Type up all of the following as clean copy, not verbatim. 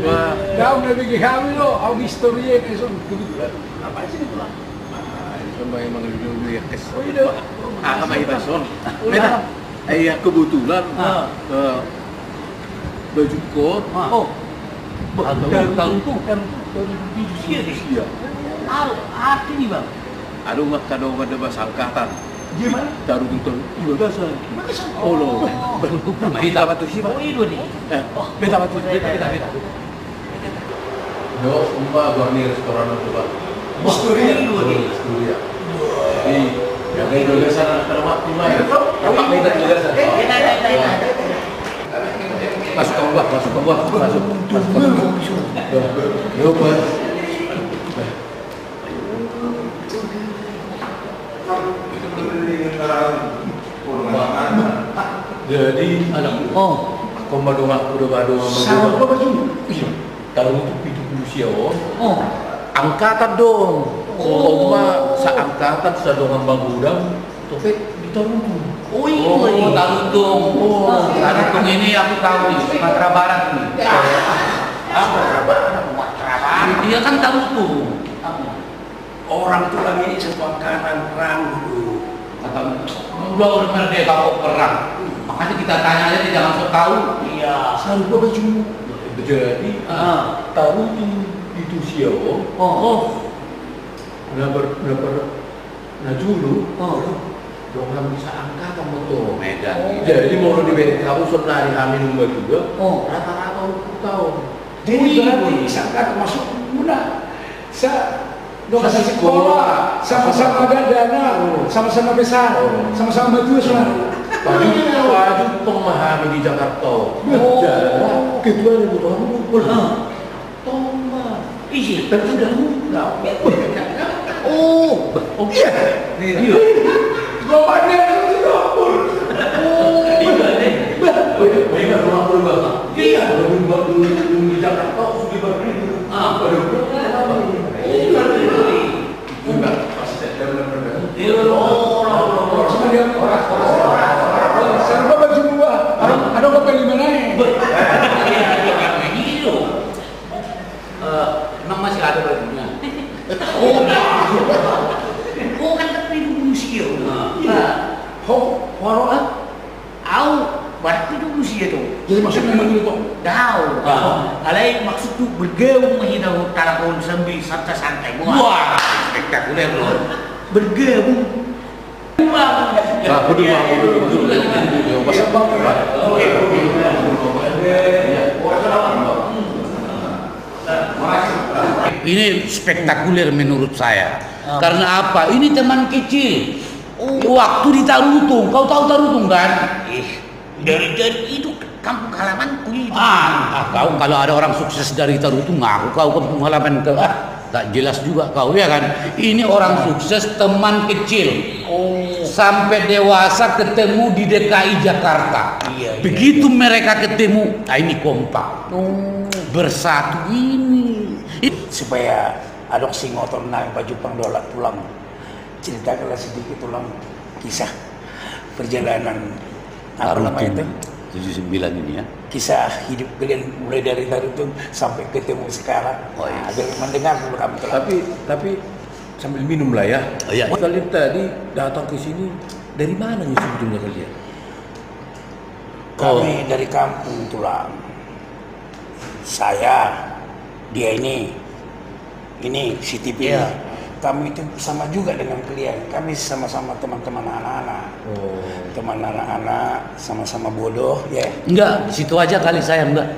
Wah. Kau udah bikin kami lo, aku historinya kayak so kebetulan. Apa sih itu lah? Sama emang dulu ya kes. Oh iya. Sama kita son. Beta. Iya kebetulan. Baju kot. Oh. Tahu tuh kan Iya. Arti nih bang. Aduh nggak kado ada bahasa angkatan. gimana? Taruh itu. Bahasa. Oh lo. Beta batu sih Oh pak. itu nih. Beta batu. Beta. Yo, sumpah gua nih restoran itu pak. Historia. Historia. Nih, yang kayak juga sana termak lima ya. Termak kita juga sana. Masuk ke bawah, masuk. Yo, Pak. Jadi anak komando udah bado Sama apa baju? taruh itu pitu manusia Oh. angkatan dong. Oma seangkatan sedongan bagudang topet ditaruh. Oh iya. Tarutung. Tarutung ini aku tahu nih, Sumatera Barat nih. Sumatera Barat. Dia kan tarutung. Orang tulang ini satu angkatan perang dulu. Kata udah merdeka kok perang. Makanya kita tanya aja, dia jangan sok tahu. Iya. Sama baju. Jadi taruh itu siapa? Nah dulu dong bisa angkatan betul. Medan. Jadi mau di kamu sebenarnya hamil juga juga. Rata-rata 40 tahun. Jadi berarti sangat masuk muda. Dong sekolah, sama-sama ada dana, sama-sama besar, sama-sama maju semua. Baju pemahami di Jakarta. Ketua ibu tahun Toma. Iya. Tapi sudah muda. Iya. Iya. Jawabannya itu dapur. Ingat rumah berubah. Iya. Di Jakarta sudah berdiri. Enggak, pasti saya benar-benar. Serba baju dua. Ada apa di mana? Emang masih ada bajunya? Oh kan tapi museum. Waro ah. Au, berarti itu museum tuh. Jadi maksudnya memang itu. Tahu. Alai maksud tuh bergaung menghidau tahun sambil santai-santai. Wah, spektakuler loh. Bergaung. Ini spektakuler menurut saya. Karena apa? Ini teman kecil. Waktu di Tarutung, kau tahu Tarutung kan? Dari itu kampung halamanku itu. Kau kalau ada orang sukses dari Tarutung, kau kampung halaman ke tak jelas juga kau ya kan? Ini orang sukses teman kecil. Sampai dewasa ketemu di DKI Jakarta. Iya. Begitu mereka ketemu, ini kompak. Bersatu ini. Supaya adok si ngotor naik baju pangdolat pulang. Ceritakanlah sedikit ulang kisah perjalanan apa namanya itu? 79 ini ya. Kisah hidup kalian mulai dari Tarutung sampai ketemu sekarang. Agar mendengar dulu kami telah. Tapi sambil minum lah ya. Iya. Kalian tadi datang ke sini dari mana nih sebetulnya kalian? Kami dari kampung Tulang. Saya, dia ini si TV. Iya. Kami itu sama juga dengan kalian. Kami sama-sama teman-teman anak-anak. Teman anak-anak, sama-sama bodoh, ya. Enggak, situ aja kali saya enggak.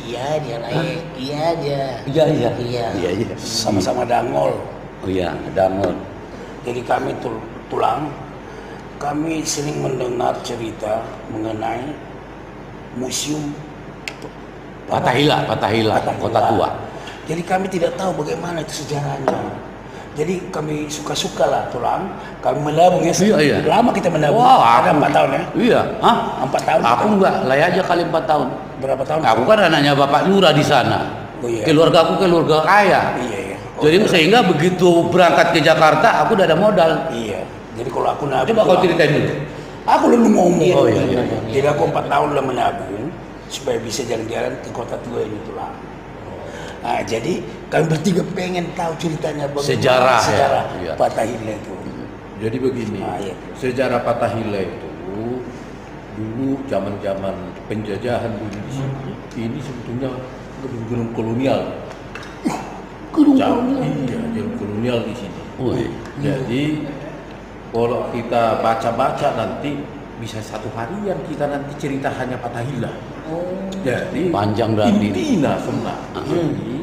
Iya, dia naik. Iya aja. Iya. Sama-sama dangol. Oh iya, dangol. Jadi kami Tulang, kami sering mendengar cerita mengenai museum Patahila, Kota Tua. Jadi kami tidak tahu bagaimana itu sejarahnya. Jadi kami suka-suka lah Tulang. Kami menabung ya. Iya. Lama kita menabung. Wah, Ada 4 tahun ya. Iya. 4 tahun. Aku enggak, layak aja kali 4 tahun. Berapa tahun? Aku kan anaknya Bapak Lurah di sana. Oh, iya. Keluarga aku keluarga kaya. Iya. Jadi sehingga begitu berangkat ke Jakarta, aku udah ada modal. Iya. Jadi kalau aku nabung. Coba kau ceritain dulu. Aku belum ngomong. Oh iya. Jadi aku 4 tahun lah menabung. supaya bisa jalan-jalan ke Kota Tua ini tulang. Nah, jadi kami bertiga pengen tahu ceritanya bagaimana Sejarah, sejarah ya. Fathahillah itu. Jadi begini, Iya. sejarah Fathahillah itu dulu zaman-zaman penjajahan dulu di sini, ini sebetulnya gedung-gedung kolonial. Iya, gedung kolonial di sini. Wih. Jadi kalau kita baca-baca nanti bisa satu harian kita nanti cerita hanya Fathahillah. Jadi Panjang dan ini. intinya sebenarnya. Jadi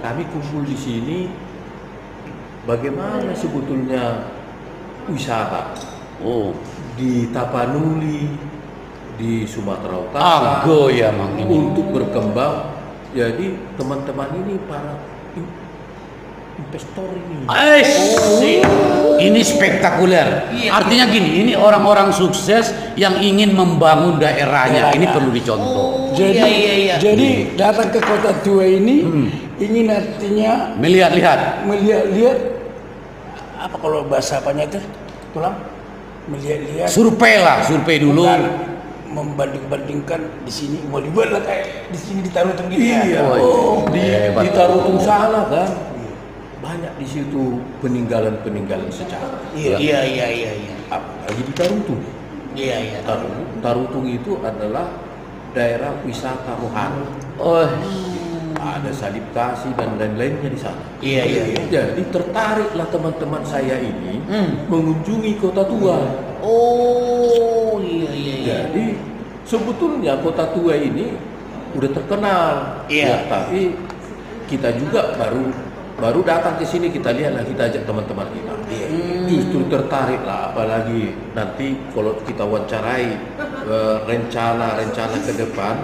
kami kumpul di sini. Bagaimana sebetulnya wisata Oh, di Tapanuli, di Sumatera Utara Ago ya mang ini. untuk berkembang. Jadi teman-teman ini para investor ini. Ini spektakuler. Artinya gini, ini orang-orang sukses yang ingin membangun daerahnya. Ini perlu dicontoh. Jadi, jadi datang ke Kota Tua ini ingin artinya Melihat-lihat. melihat-lihat apa kalau bahasa apanya itu tulang melihat-lihat Survei dulu. bukan membanding-bandingkan di sini mau dibuat lah kayak di sini ditaruh begini Iya. ya. Di Tarutung sana kan banyak di situ peninggalan sejarah. Iya. Apalagi di Tarutung. Iya. Tarutung itu adalah daerah wisata rohani. Oh, Ada salib kasih dan lain-lainnya di sana. Iya. Jadi tertariklah teman-teman saya ini mengunjungi Kota Tua. Oh, iya. Jadi sebetulnya Kota Tua ini udah terkenal. Iya. Ya, tapi kita juga baru datang ke sini, kita lihatlah, kita ajak teman-teman kita. Justru tertarik lah, apalagi nanti kalau kita wawancarai rencana ke depan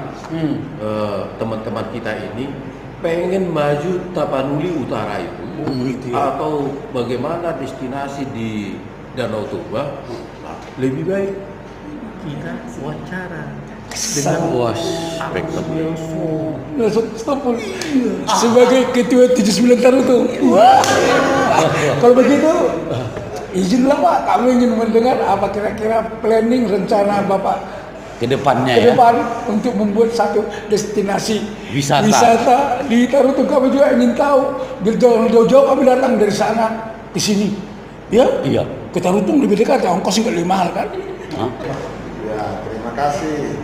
teman-teman kita ini pengen maju Tapanuli Utara itu, atau bagaimana destinasi di Danau Toba, lebih baik kita wawancara dengan wah, spektakuler. langsung stopul sebagai ketua 79 Tarutung. Kalau begitu izinlah Pak, kami ingin mendengar apa kira-kira planning rencana Bapak Kedepannya ke ya. depan untuk membuat satu destinasi Wisata. di Tarutung. Kami juga ingin tahu, biar jauh-jauh kami datang dari sana ke sini. Ya? Iya. Ke Tarutung lebih dekat, ya ongkos nggak lebih mahal kan? Hah? Ya, terima kasih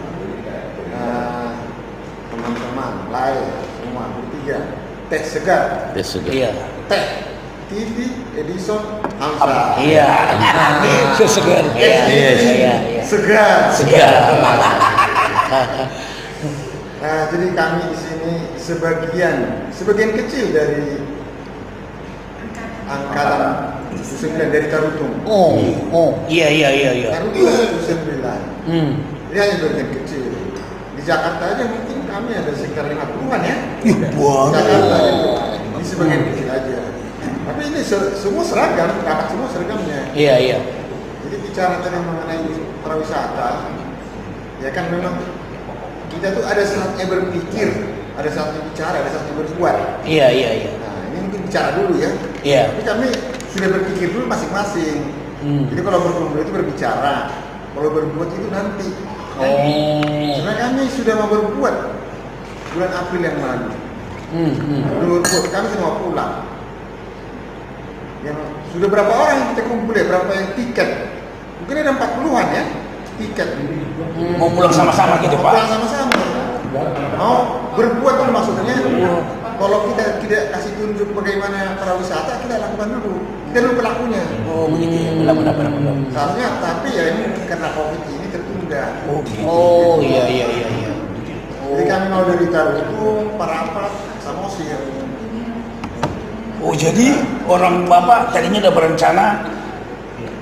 teman-teman lain semua bertiga. Teh segar, Iya. teh TV Edison Hamzah. Iya. Sesegar. Iya. Segar. Segar. Nah, jadi kami di sini sebagian kecil dari angkatan 79 dari Tarutung. Oh. Iya. Tarutung 79. Ini hanya bagian kecil. Di Jakarta aja mungkin kami ada sekitar 50-an ya. Jakarta itu. Ini sebagian kecil aja. Tapi ini semua seragam, dapat semua seragamnya. Iya. Jadi bicara tadi mengenai pariwisata, ya kan memang kita tuh ada saatnya berpikir, ada saatnya bicara, ada saatnya berbuat. Iya. Nah, ini mungkin bicara dulu ya. Iya. Tapi kami sudah berpikir dulu masing-masing. Jadi kalau berkumpul itu berbicara, kalau berbuat itu nanti. Karena kami sudah mau berbuat bulan April yang lalu. Belum berbuat, kami semua pulang. Yang sudah berapa orang yang kita kumpul ya, berapa yang tiket? Mungkin ada 40-an ya tiket. Mau pulang sama-sama gitu Mau Pak? pulang sama-sama. Mau berbuat kan maksudnya. Kalau kita tidak kasih tunjuk bagaimana pariwisata, kita lakukan dulu. Kita dulu pelakunya. Oh begitu ya, benar. Seharusnya, tapi ya ini karena COVID ini tertunda. Oh, iya. Jadi kami mau dari Tarutung, Parapat, Samosir. Oh jadi orang Bapak tadinya udah berencana,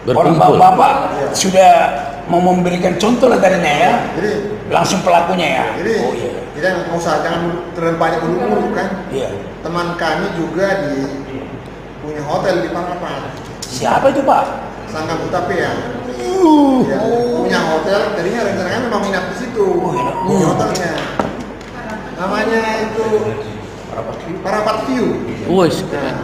orang Berkumpul. Bapak sudah mau memberikan contoh lah tadinya ya, Jadi langsung pelakunya ya. Jadi Oh iya. kita nggak usah, jangan terlalu banyak buru-buru kan. Iya. Teman kami juga punya hotel di Parapat, Siapa itu Pak? Sangka Butape ya. Ya, punya hotel, tadinya rencananya memang minat di situ. Punya hotelnya. Namanya itu Parapat View. Wes. Nah,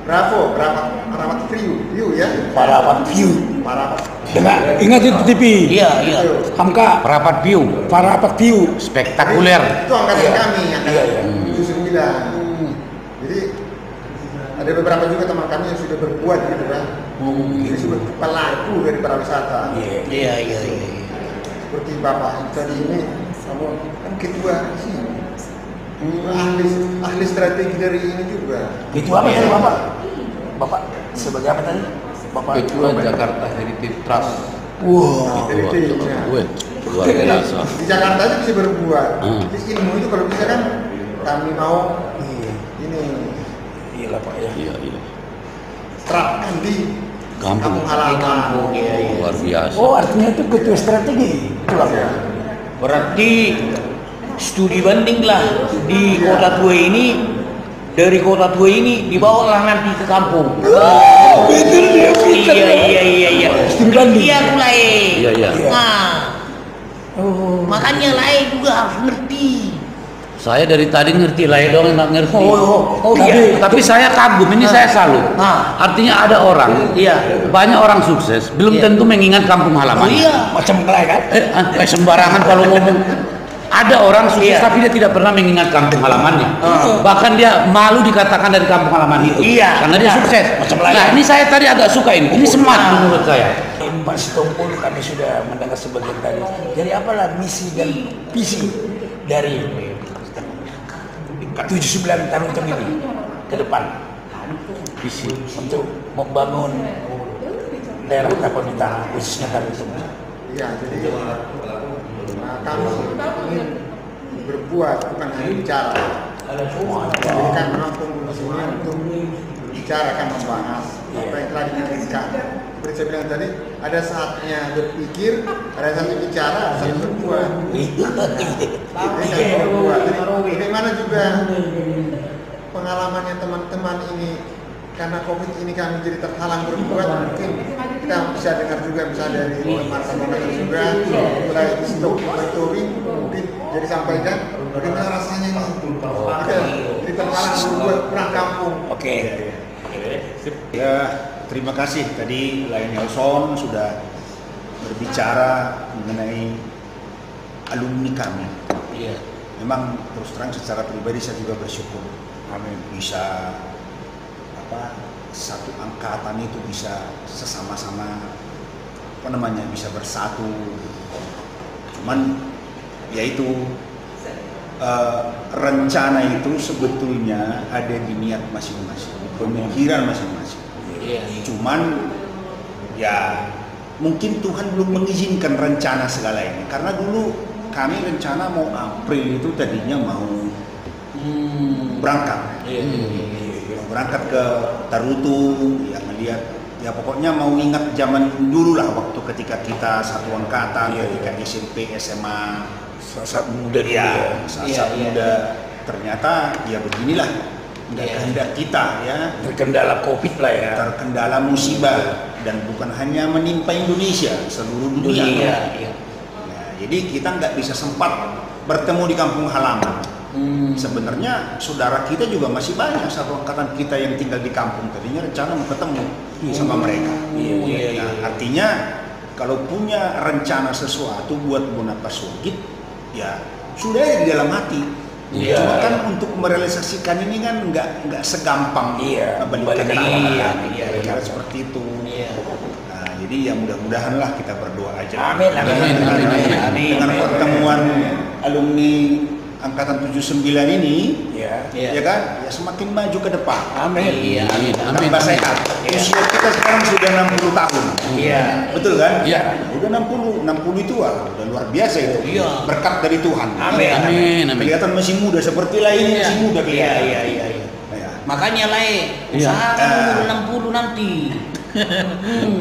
Bravo, Parapat View ya. Parapat View. Parapat. Dengar, ingat itu TV. Iya. Hamka, Parapat View, Parapat View. spektakuler. Itu angkatan kami, angkatan Iya. 79. Jadi ada beberapa juga teman kami yang sudah berbuat gitu kan. Jadi sudah pelaku dari pariwisata. Iya. Seperti Bapak tadi ini, kamu kan ketua di sini. Ahli strategi dari ini juga. Itu apa tadi Bapak? Bapak sebagai apa tadi? Bapak Ketua Jakarta Heritage Trust. Wow. Luar biasa. Di Jakarta aja bisa berbuat. Jadi ilmu itu kalau bisa kan kami mau ini Iya lah Pak ya. Iya. terapkan di Kampung. halaman. Luar biasa. Oh, artinya itu ketua strategi. Berarti studi bandinglah di kota tua ini, dari kota tua ini dibawalah nanti ke kampung. Betul dia. Iya. Studi banding. Iya mulai. Iya. Nah, makanya lain juga harus ngerti. Saya dari tadi ngerti lah, dong nggak ngerti. Tapi saya kagum, ini saya salut. Artinya ada orang, banyak orang sukses, belum tentu mengingat kampung halamannya. Macam kelai kan? Sembarangan kalau ngomong. Ada orang sukses tapi dia tidak pernah mengingat kampung halamannya. Bahkan dia malu dikatakan dari kampung halaman itu. Karena dia sukses. Nah, ini saya tadi agak suka ini. Ini smart menurut saya. Pak Sitompul kami sudah mendengar sebagian tadi. Jadi apalah misi dan visi dari 79 tahun ini ke depan? Visi untuk membangun daerah Tapanuli khususnya Tapanuli. Iya, jadi kami ingin berbuat bukan hanya bicara. Jadi kan menampung di sini untuk bicara, kan membahas apa yang telah dipikirkan. Seperti saya bilang tadi, ada saatnya berpikir, ada saatnya bicara, ada saatnya berbuat. Jadi berbuat. Jadi bagaimana juga pengalamannya teman-teman ini, karena COVID ini kami jadi terhalang berbuat, mungkin kita bisa dengar juga misalnya dari teman-teman juga mulai di stok inventory, mungkin jadi sampaikan bagaimana rasanya nih kita jadi terhalang berbuat pulang kampung. Oke. Ya, terima kasih tadi Lain Nelson sudah berbicara mengenai alumni kami. Memang terus terang secara pribadi saya juga bersyukur kami bisa satu angkatan itu bisa sesama-sama bisa bersatu. Cuman yaitu rencana itu sebetulnya ada di niat masing-masing, pemikiran masing-masing. Cuman ya mungkin Tuhan belum mengizinkan rencana segala ini, karena dulu kami rencana mau April itu tadinya mau berangkat ke Tarutung, ya melihat, ya pokoknya mau ingat zaman dulu lah waktu ketika kita satu angkatan, ketika SMP, SMA, saat muda saat muda, ternyata ya beginilah nggak kehendak kita ya, terkendala COVID lah ya, terkendala musibah, dan bukan hanya menimpa Indonesia, seluruh dunia. Nah, jadi kita nggak bisa sempat bertemu di kampung halaman. Sebenarnya saudara kita juga masih banyak satu angkatan kita yang tinggal di kampung, tadinya rencana mau ketemu sama mereka. Nah, artinya kalau punya rencana sesuatu buat Bonapa Sugit, ya sudah di dalam hati. Cuma kan untuk merealisasikan ini kan nggak segampang balikan alamat seperti itu. Nah, jadi ya mudah-mudahan lah kita berdoa aja. Amin. Dengan pertemuan alumni angkatan 79 ini, ya kan, ya semakin maju ke depan. Amin. Tambah sehat. Usia kita sekarang sudah 60 tahun. Betul kan? Udah 60 itu udah luar biasa itu. Berkat dari Tuhan. Amin. Kelihatan masih muda, seperti lainnya masih muda kelihatan. Makanya usahakan umur 60 nanti.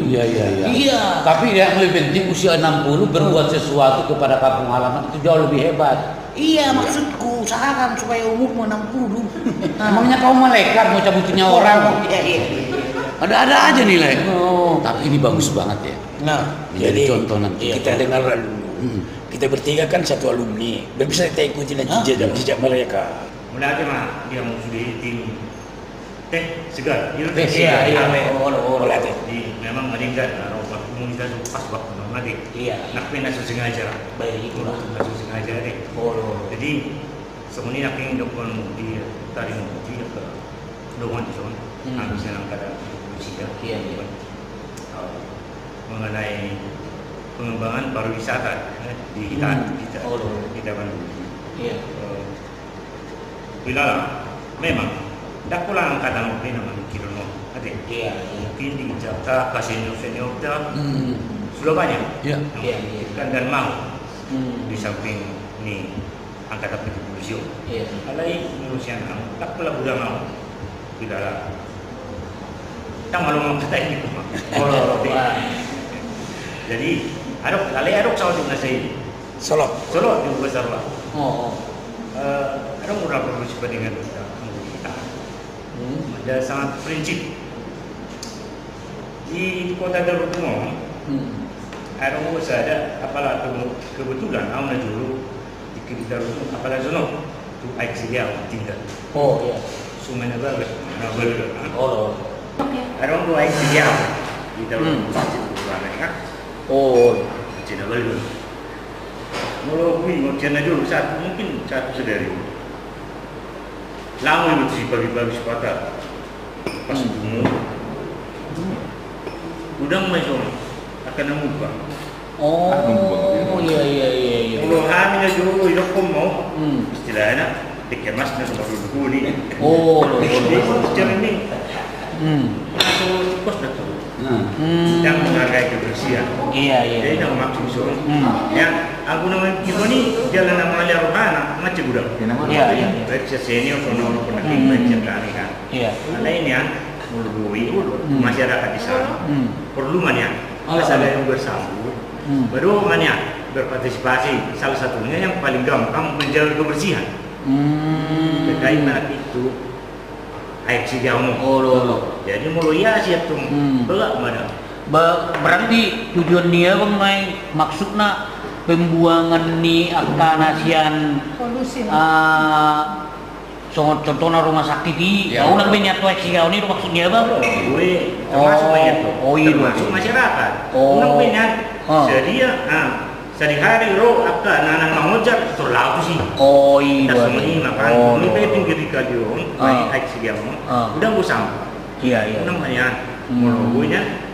Iya. Tapi yang lebih penting usia 60 berbuat sesuatu kepada kampung halaman itu jauh lebih hebat. Iya, maksudku usahakan supaya umurmu 60. Emangnya kau malaikat mau cabutin nyawa orang? Ada-ada aja nilai. Tapi ini bagus banget ya. Nah, jadi contoh nanti. Kita dengar kita bertiga kan satu alumni, bisa kita ikuti jejak mereka. Mudah aja mah dia mau sudah tim segar. Iya. Memang ada enggak orang komunitas pas waktu nanti. Iya. Nak pernah sengaja. Baik itulah. Nak sengaja deh. Jadi sebenarnya nak ingin dokon di tarik dia ke doang di sana. Habis yang kada usia. Iya. Mengenai pengembangan pariwisata di kita Bandung. Iya. Bila memang tak pulang angkatan mungkin nama mikir no, ada. Iya. Mungkin di Jakarta, senior kita sudah banyak. Iya. Kan dan mau di samping ni angkatan petugas. Iya. Alai manusia mau tak pula budak mau bila tak malu mau kita ini cuma. Jadi adok sama dengan saya. Solo juga besar lah. Ada murah berusaha dengan kita. Ada sangat prinsip di kota Darutmo. Ada usaha ada apalah kebetulan awalnya dulu di Darutmo apalah zono tu aksinya tinggal. Iya. Sumanya bagus, nabel. Ada orang dua aksinya di Darutmo. Cina baru. Kalau mau cina dulu mungkin satu sedari. Lama itu si pagi-pagi sepatah pas bunga. Udang masuk akan nampak. Iya. Kalau hamilnya dulu hidup pun mau istilahnya dikemasnya sebagai dulu ni. Secara ini. Masuk kos dah tu. Yang menghargai kebersihan. Iya. Jadi nak maksud so. Yang aku nama kita ni jalan nama alia rohana macam budak. Iya. Baik senior sono pernah macam kali kan. Iya. Ada ini yang melalui masyarakat di sana. Perlu mana? Ada yang bersambut. Baru mana berpartisipasi. Salah satunya yang paling gampang menjaga kebersihan. Terkait dengan itu. Air sigamu. Jadi mulai ya siap tu. Belak mana? Berarti tujuan dia mengenai maksudnya pembuangan ni akan asian polusi. Contohnya rumah sakit di, kau nak banyak tuh eksikau ni maksudnya apa? Termasuk banyak tu. Iya. Termasuk masyarakat. Nak banyak. Sedia, sehari-hari roh apa anak-anak mengojak terlalu sih. Iya. Tak semua ini makan. Ini pinggir di kalian, baik eksikau. Udah busam. Iya. Namanya, mulanya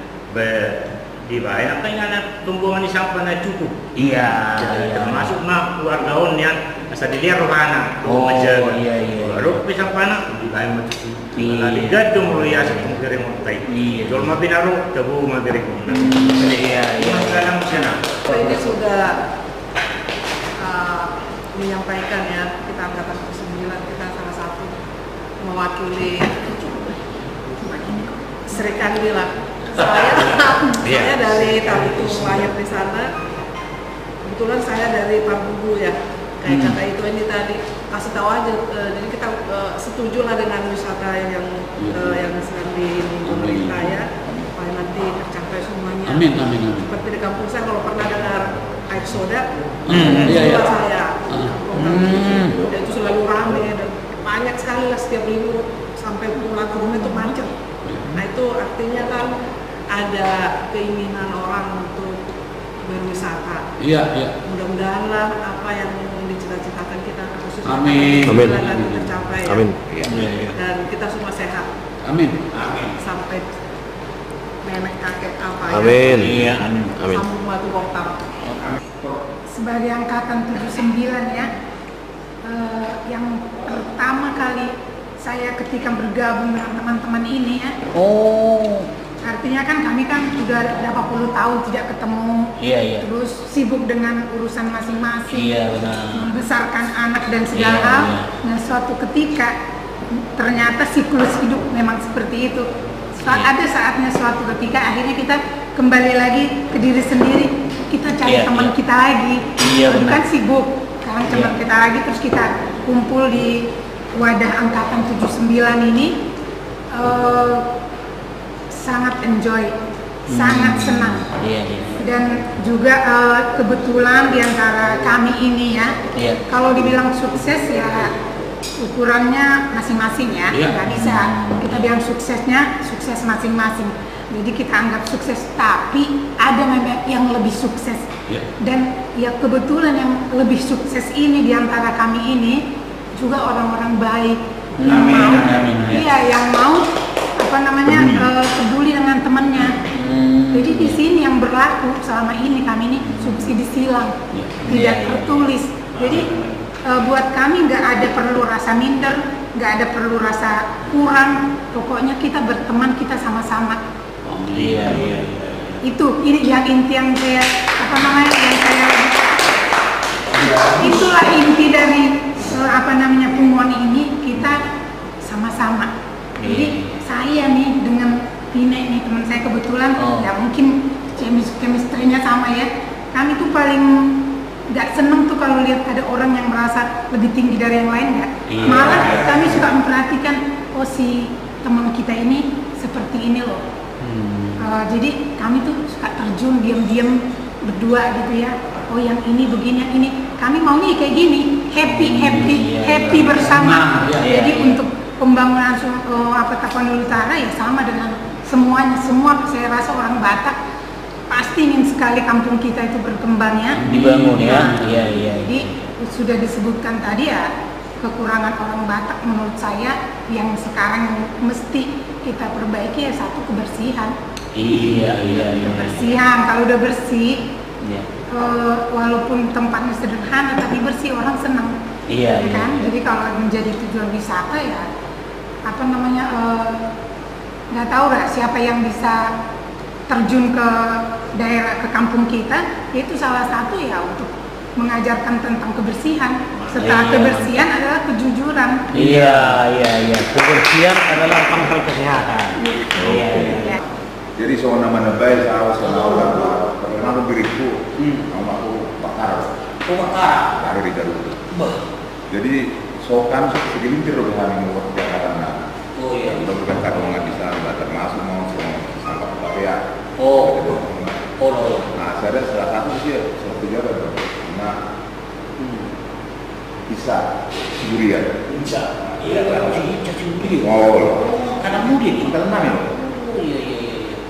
dibayar apa yang anak pembuangan di sampah nak cukup. Iya. Termasuk nak keluargaon yang asal dilihat rohana. Menjaga. Iya. Lalu pisang panas dibayar macam Kalau digadung mulai asal pengkering montai. Jual mapi naruh, tabu mapi rekona. Iya. Sekarang sana. Ini sudah menyampaikan ya, kita angkatan 9 kita salah satu mewakili Serikandi lah. Saya dari Tarutung lahir di sana. Kebetulan saya dari Parbubu ya. Kayak kata itu ini tadi kasih tahu aja. Jadi kita setuju lah dengan wisata yang sedang di pemerintah ya. Supaya nanti tercapai semuanya. Amin. Seperti di kampung saya kalau pernah dengar air soda, Iya. saya. Itu selalu ramai dan banyak sekali lah setiap minggu sampai pulang ke rumah itu macet. Nah itu artinya kan ada keinginan orang untuk berwisata. Iya. Mudah-mudahan lah apa yang dicita-citakan kita khususnya Amin. nanti tercapai. Amin. Ya. Dan kita semua sehat. Amin. Sampai nenek kakek apa Amin. ya. Iya. Amin. Sambung batu bokap. Sebagai angkatan 79 ya, yang pertama kali saya ketika bergabung dengan teman-teman ini ya. Artinya kan kami kan sudah berapa puluh tahun tidak ketemu. Iya. Terus sibuk dengan urusan masing-masing. Iya, benar. Membesarkan anak dan segala hal. Nah, suatu ketika ternyata siklus hidup memang seperti itu. Ada saatnya suatu ketika akhirnya kita kembali lagi ke diri sendiri. Kita cari teman kita lagi. Iya, benar. Kan sibuk. Sekarang teman kita lagi terus kita kumpul di wadah angkatan 79 ini. Sangat enjoy, sangat senang. Iya. Dan juga kebetulan di antara kami ini ya, kalau dibilang sukses ya ukurannya masing-masing ya, Iya. nggak bisa kita bilang suksesnya sukses masing-masing. Jadi kita anggap sukses, tapi ada memang yang lebih sukses. Iya. Dan ya kebetulan yang lebih sukses ini di antara kami ini juga orang-orang baik yang Amin, mau, amin, ya. iya yang mau apa namanya peduli dengan temannya. Jadi di sini yang berlaku selama ini kami ini subsidi silang, tidak tertulis. Jadi buat kami nggak ada perlu rasa minder, nggak ada perlu rasa kurang. Pokoknya kita berteman, kita sama-sama. Iya. Itu ini yang inti yang saya apa namanya yang saya itulah inti dari apa namanya Pungwon ini, kita sama-sama. Jadi saya nih dengan Tina ini teman saya kebetulan ya mungkin chemistry-nya sama ya. Kami tuh paling nggak seneng tuh kalau lihat ada orang yang merasa lebih tinggi dari yang lain nggak. Malah kami suka memperhatikan, oh si teman kita ini seperti ini loh. Jadi kami tuh suka terjun diam-diam berdua gitu ya. Oh yang ini begini, yang ini. Kami maunya kayak gini, happy bersama. Jadi untuk pembangunan Tapanuli Utara ya sama dengan semuanya. Semua saya rasa orang Batak pasti ingin sekali kampung kita itu berkembang ya. Dibangun ya. Iya. Jadi sudah disebutkan tadi ya, kekurangan orang Batak menurut saya yang sekarang mesti kita perbaiki ya satu kebersihan. Iya. Kebersihan, kalau udah bersih, walaupun tempatnya sederhana tapi bersih orang senang. Iya. Kan? Jadi kalau menjadi tujuan wisata ya apa namanya nggak tahu lah siapa yang bisa terjun ke daerah ke kampung kita, itu salah satu ya untuk mengajarkan tentang kebersihan. Setelah kebersihan adalah kejujuran. Iya. Kebersihan adalah pangkal kesehatan. Iya. Jadi soal nama baik awas soal bagaimana beriku nama aku bakar hari dari jadi sokan segelintir loh kami buat Jakarta nah udah bukan karungan bisa termasuk mau sampai Korea nah saya ada salah satu sih satu jalan nah bisa Siburian Karena mudik. kalau nami loh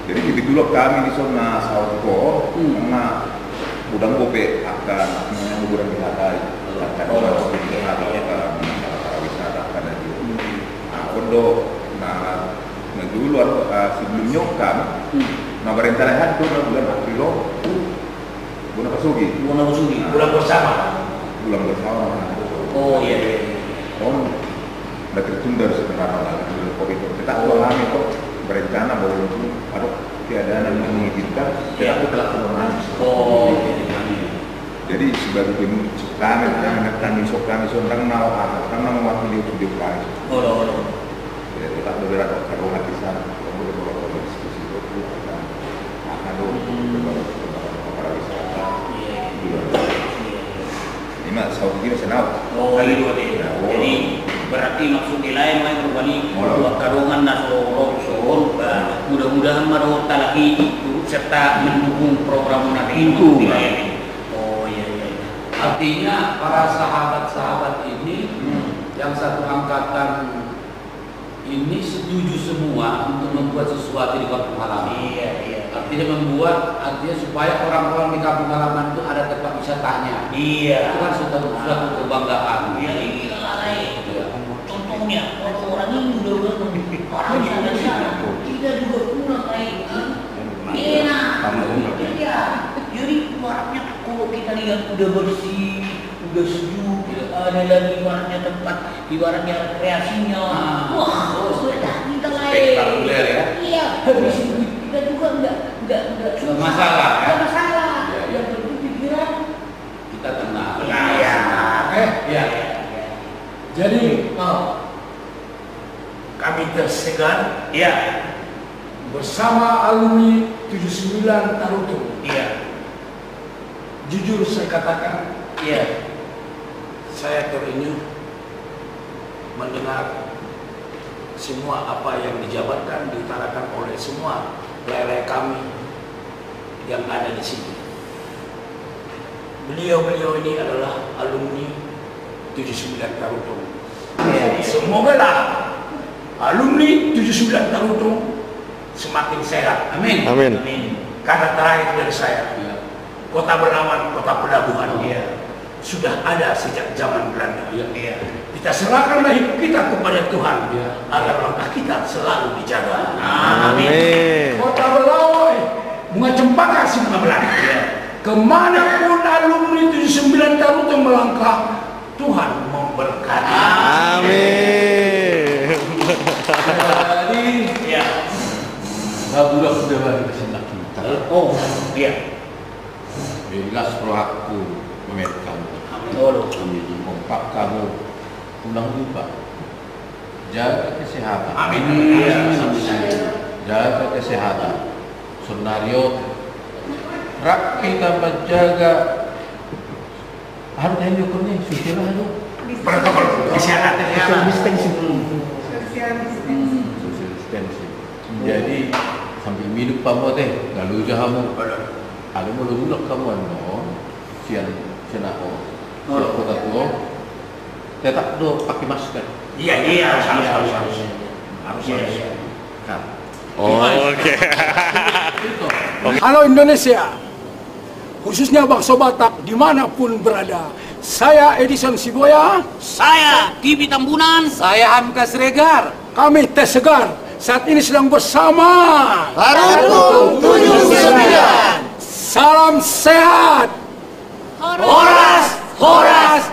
jadi begitu dulu kami di sana Sauko karena udang gope akan liburan wisata akan para wisata akan ada Kondo dulu sebelumnya kan berencanakan itu bulan April bulan Pasugi Bulan bersama. Oh iya. udah tertunda sebenarnya bulan Covid kita alami kok berencana bahwa itu ada keadaan yang mengizinkan kita itu telah normal. Jadi sebagai penutup kami seorang karena mewakili studio kami. Ya, kita beberapa karena di sana kemudian beberapa diskusi itu akan para wisata. Ini mah saya kira senang. Jadi berarti maksudnya lain main berbani karungan nasional mudah-mudahan maro talaki itu serta mendukung program itu. Oh iya. Artinya para sahabat-sahabat ini yang satu angkatan ini setuju semua untuk membuat sesuatu di kampung halaman. Iya. Artinya artinya supaya orang-orang di kampung halaman itu ada tempat wisatanya. Iya. Itu kan suatu kebanggaan. Iya. Contohnya orang ini udah orang sana kita juga pulang kayak enak. Iya. Jadi ibaratnya kalau kita lihat udah bersih, udah sejuk, ada lagi ibaratnya tempat, ibaratnya rekreasinya. Wah, sudah kita lain. Spektakuler ya. Iya. Kita juga enggak masalah ya. Enggak masalah. Yang penting pikiran Kita tenang. Ya. Jadi kami tersegar bersama alumni 79 Tarutung. Iya. Jujur saya katakan, saya terenyuh mendengar semua apa yang dijabarkan, diutarakan oleh semua leleh kami yang ada di sini. Beliau-beliau ini adalah alumni 79 Tarutung. Semoga lah alumni 79 Tarutung semakin sehat. Amin. Amin. Kata terakhir dari saya, kota Benawan, kota pelabuhan, sudah ada sejak zaman Belanda. Kita serahkanlah hidup kita kepada Tuhan, agar langkah kita selalu dijaga. Amin. Kota Belawan, bunga cempaka si bunga Belanda. Kemanapun alumni 79 Tarutung melangkah, Tuhan memberkati. Amin. Jadi, Bapak sudah balik ke sini kita. Oh, iya. Jelas roh aku memet kamu. Kompak kamu, undang lupa. Jaga kesehatan. Amin. Jaga kesehatan. Senario rapi tanpa jaga. Harus yang ukurnya sudah lalu. Protokol kesehatan. Social distancing. Jadi sambil minum pamu teh, lalu jahamu. Ada mulu-mulu kamu no, sian aku. Kota tua, tetap do pakai masker. Iya, harus. Oke. Halo Indonesia, khususnya Bakso Batak dimanapun berada. Saya Edison Siboya. Saya Tibi Tambunan. Saya Hamka Sregar. Kami Teh Segar. Saat ini sedang bersama Tarutung 79. Salam sehat. Horas